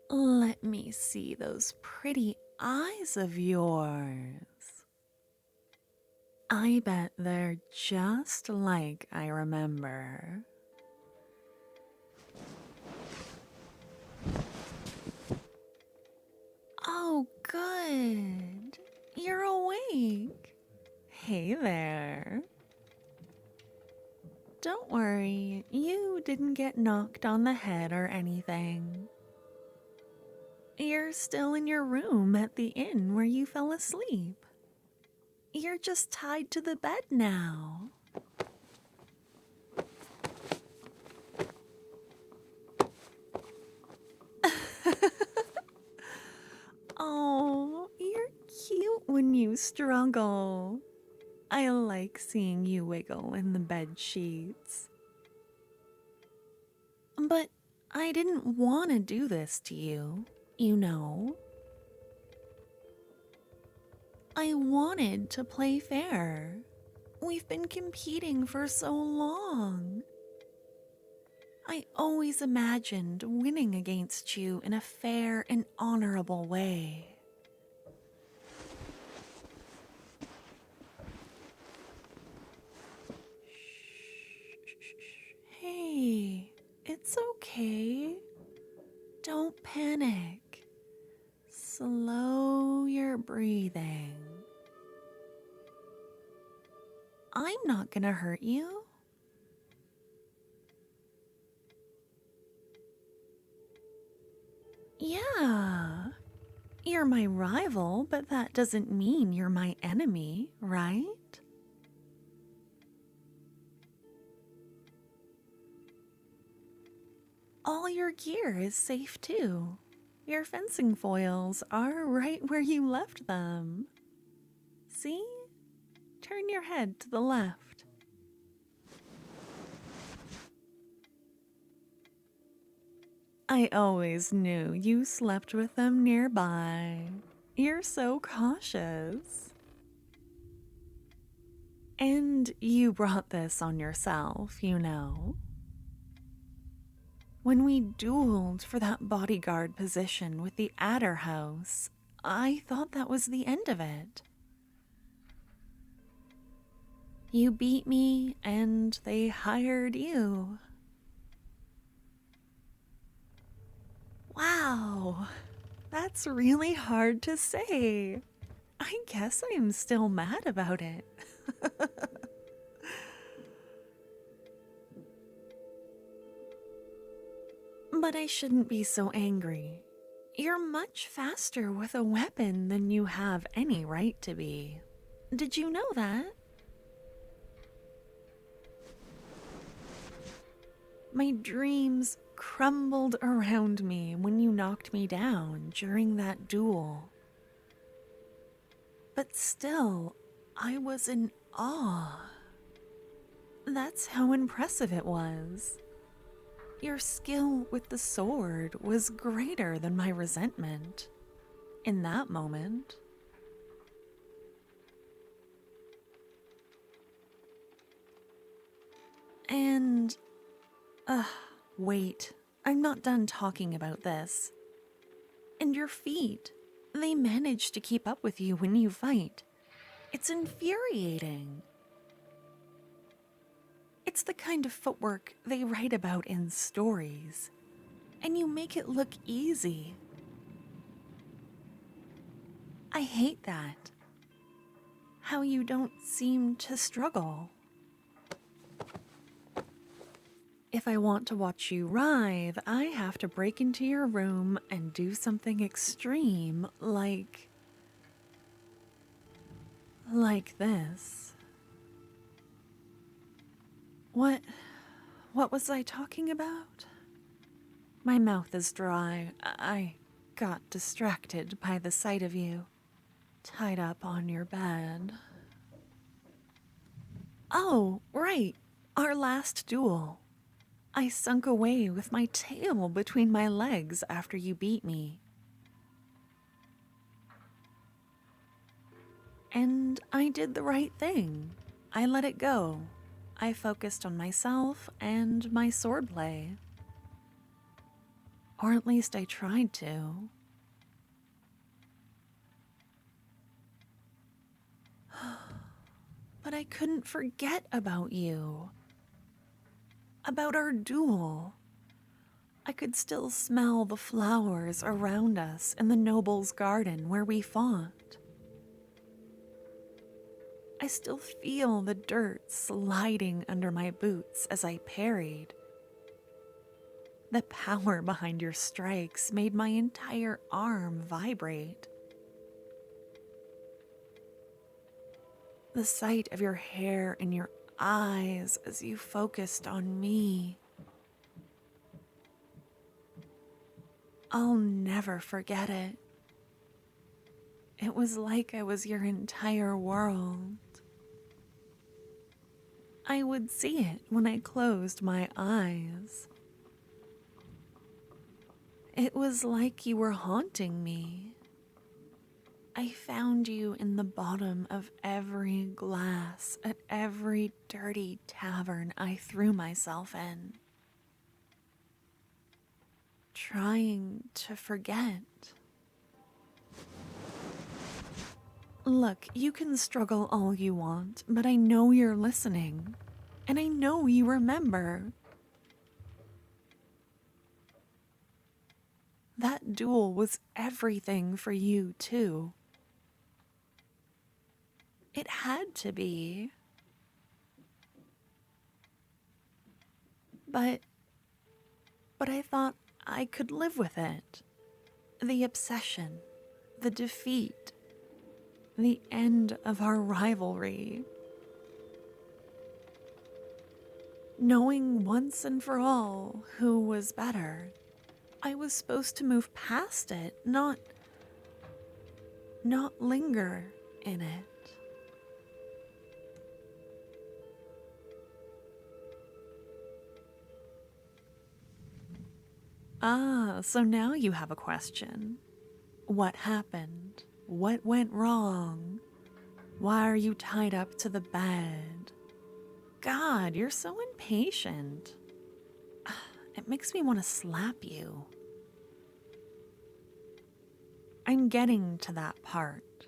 Let me see those pretty eyes of yours. I bet they're just like I remember. Oh, good. You're awake. Hey there. Don't worry, you didn't get knocked on the head or anything. You're still in your room at the inn where you fell asleep. You're just tied to the bed now. Oh, you're cute when you struggle. I like seeing you wiggle in the bed sheets. But I didn't want to do this to you, you know. I wanted to play fair. We've been competing for so long. I always imagined winning against you in a fair and honorable way. Hey, it's okay. Don't panic. Slow your breathing. I'm not gonna hurt you. Yeah, you're my rival, but that doesn't mean you're my enemy, right? All your gear is safe too. Your fencing foils are right where you left them. See? Turn your head to the left. I always knew you slept with them nearby. You're so cautious. And you brought this on yourself, you know. When we dueled for that bodyguard position with the Adder House, I thought that was the end of it. You beat me, and they hired you. Wow, that's really hard to say. I guess I'm still mad about it. But I shouldn't be so angry. You're much faster with a weapon than you have any right to be. Did you know that? My dreams crumbled around me when you knocked me down during that duel. But still, I was in awe. That's how impressive it was. Your skill with the sword was greater than my resentment in that moment. And, wait, I'm not done talking about this. And your feet, they manage to keep up with you when you fight. It's infuriating. It's the kind of footwork they write about in stories, and you make it look easy. I hate that. How you don't seem to struggle. If I want to watch you writhe, I have to break into your room and do something extreme like this. What was I talking about? My mouth is dry. I got distracted by the sight of you, tied up on your bed. Oh, right, our last duel. I sunk away with my tail between my legs after you beat me. And I did the right thing. I let it go. I focused on myself and my swordplay. Or at least I tried to. But I couldn't forget about you. About our duel. I could still smell the flowers around us in the noble's garden where we fought. I still feel the dirt sliding under my boots as I parried. The power behind your strikes made my entire arm vibrate. The sight of your hair and your eyes as you focused on me. I'll never forget it. It was like I was your entire world. I would see it when I closed my eyes. It was like you were haunting me. I found you in the bottom of every glass at every dirty tavern I threw myself in. Trying to forget. Look, you can struggle all you want, but I know you're listening. And I know you remember. That duel was everything for you, too. It had to be. But I thought I could live with it. The obsession, the defeat, the end of our rivalry. Knowing once and for all who was better, I was supposed to move past it, not linger in it. Ah, so now you have a question. What happened? What went wrong? Why are you tied up to the bed? God, you're so impatient. It makes me want to slap you. I'm getting to that part.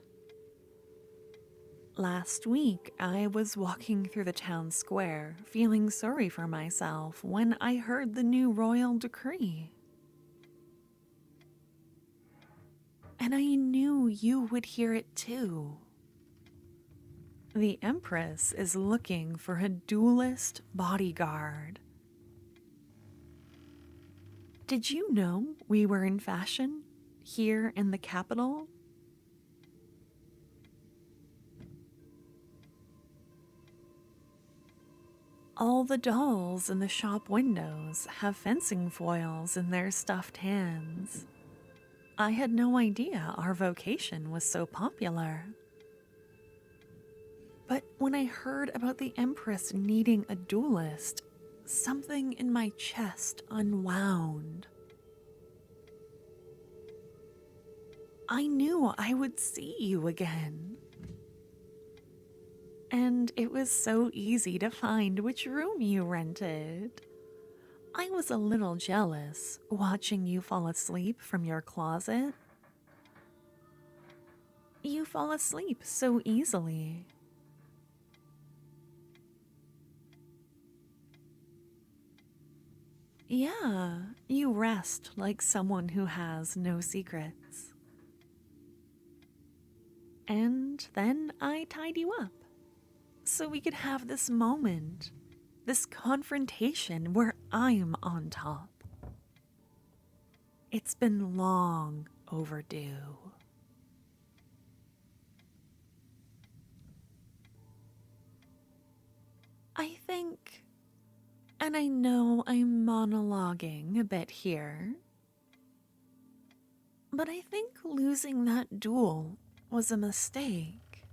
Last week, I was walking through the town square, feeling sorry for myself when I heard the new royal decree. And I knew you would hear it too. The Empress is looking for a duelist bodyguard. Did you know we were in fashion here in the capital? All the dolls in the shop windows have fencing foils in their stuffed hands. I had no idea our vocation was so popular. But when I heard about the Empress needing a duelist, something in my chest unwound. I knew I would see you again. And it was so easy to find which room you rented. I was a little jealous watching you fall asleep from your closet. You fall asleep so easily. Yeah, you rest like someone who has no secrets. And then I tied you up so we could have this moment, this confrontation where I'm on top. It's been long overdue. I think, and I know I'm monologuing a bit here, but I think losing that duel was a mistake.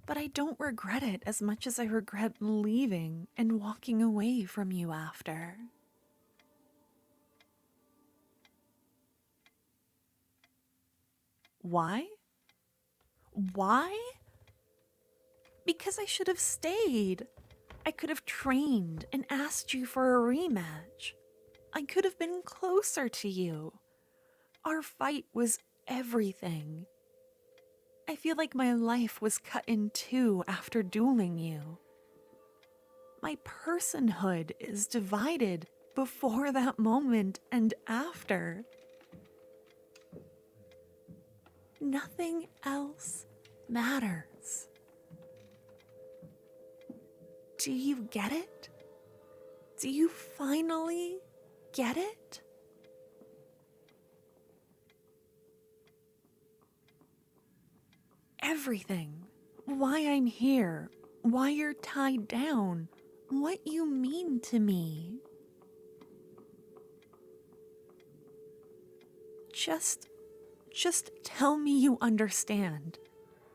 But I don't regret it as much as I regret leaving and walking away from you after. Why? Why? Because I should have stayed. I could have trained and asked you for a rematch. I could have been closer to you. Our fight was everything. I feel like my life was cut in two after dueling you. My personhood is divided before that moment and after. Nothing else matters. Do you get it? Do you finally get it? Everything. Why I'm here. Why you're tied down. What you mean to me. Just tell me you understand.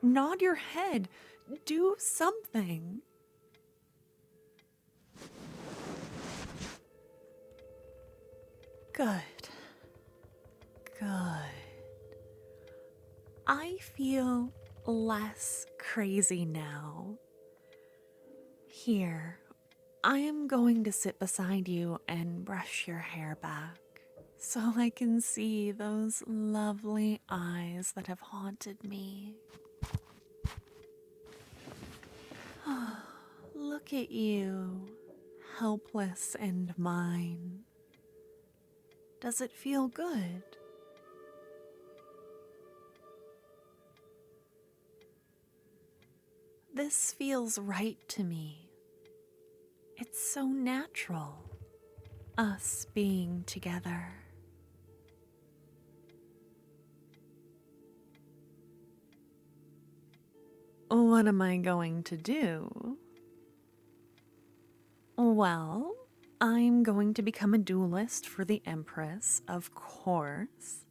Nod your head. Do something. Good. I feel less crazy now. Here, I am going to sit beside you and brush your hair back so I can see those lovely eyes that have haunted me. Look at you, helpless and mine. Does it feel good? This feels right to me. It's so natural, us being together. What am I going to do? Well, I'm going to become a duelist for the Empress, of course.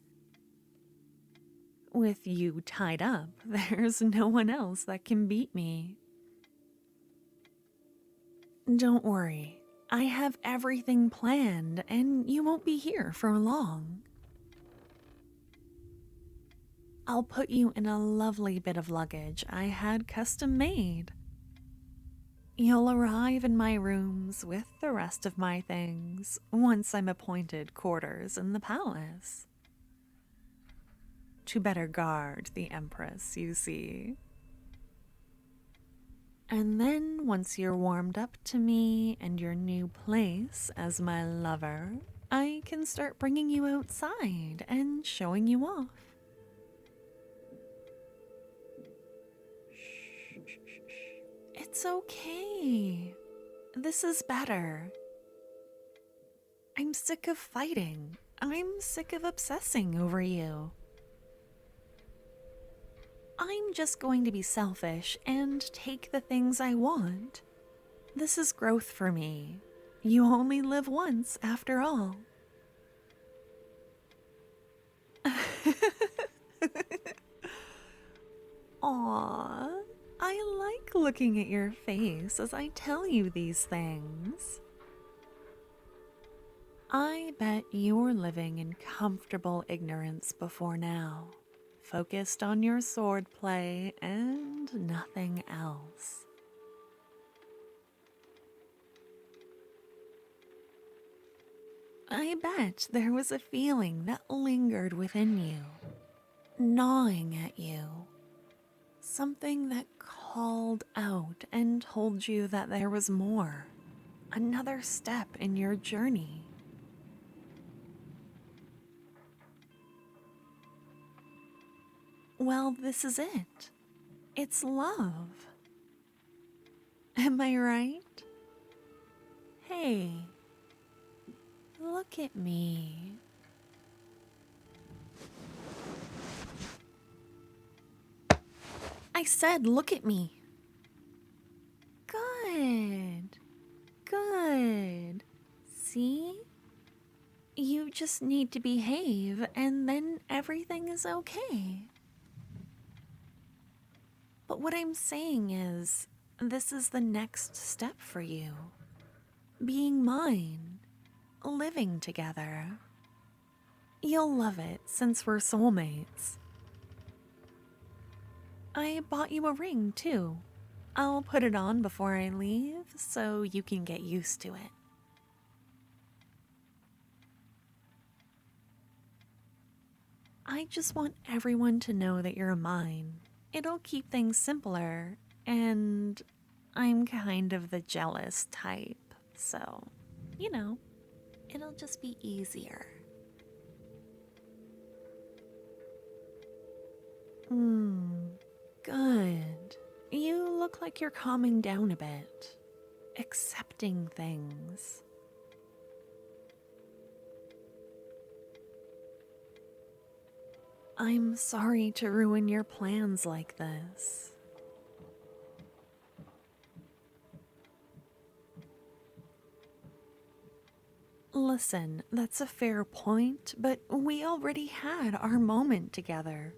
With you tied up, there's no one else that can beat me. Don't worry, I have everything planned and you won't be here for long. I'll put you in a lovely bit of luggage I had custom made. You'll arrive in my rooms with the rest of my things once I'm appointed quarters in the palace. To better guard the Empress, you see. And then once you're warmed up to me and your new place as my lover, I can start bringing you outside and showing you off. It's okay. This is better. I'm sick of fighting. I'm sick of obsessing over you. I'm just going to be selfish and take the things I want. This is growth for me. You only live once, after all. Aw, I like looking at your face as I tell you these things. I bet you're living in comfortable ignorance before now, focused on your swordplay and nothing else. I bet there was a feeling that lingered within you, gnawing at you. Something that called out and told you that there was more, another step in your journey. Well, this is it. It's love. Am I right? Hey, look at me. I said, look at me. Good. Good. See? You just need to behave, and then everything is okay. But what I'm saying is, this is the next step for you. Being mine. Living together. You'll love it since we're soulmates. I bought you a ring, too. I'll put it on before I leave so you can get used to it. I just want everyone to know that you're mine. It'll keep things simpler, and I'm kind of the jealous type, so, you know, it'll just be easier. Good. You look like you're calming down a bit, accepting things. I'm sorry to ruin your plans like this. Listen, that's a fair point, but we already had our moment together.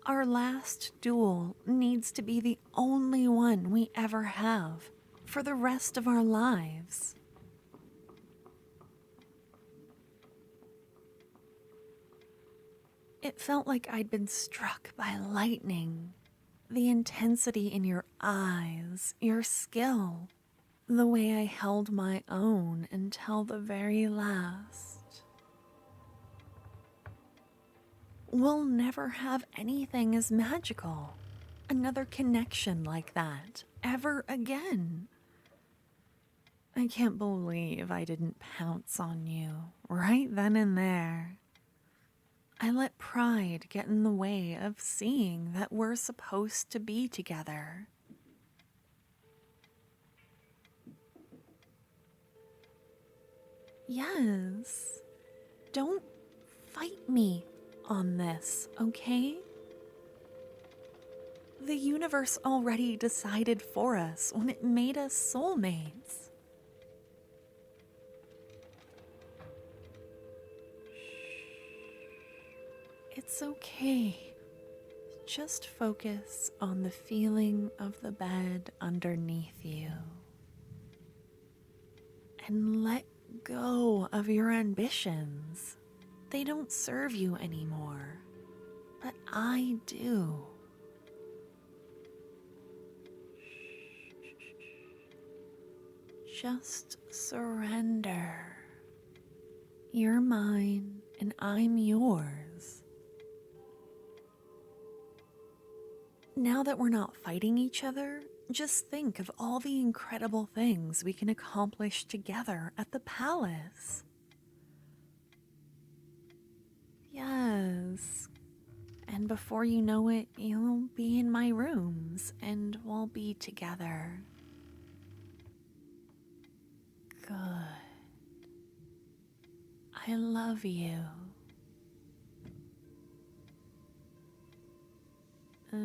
Our last duel needs to be the only one we ever have for the rest of our lives. It felt like I'd been struck by lightning. The intensity in your eyes, your skill, the way I held my own until the very last. We'll never have anything as magical, another connection like that, ever again. I can't believe I didn't pounce on you right then and there. I let pride get in the way of seeing that we're supposed to be together. Yes, don't fight me on this, okay? The universe already decided for us when it made us soulmates. It's okay. Just focus on the feeling of the bed underneath you. And let go of your ambitions. They don't serve you anymore. But I do. Just surrender. You're mine and I'm yours. Now that we're not fighting each other, just think of all the incredible things we can accomplish together at the palace. Yes. And before you know it, you'll be in my rooms and we'll be together. Good. I love you. The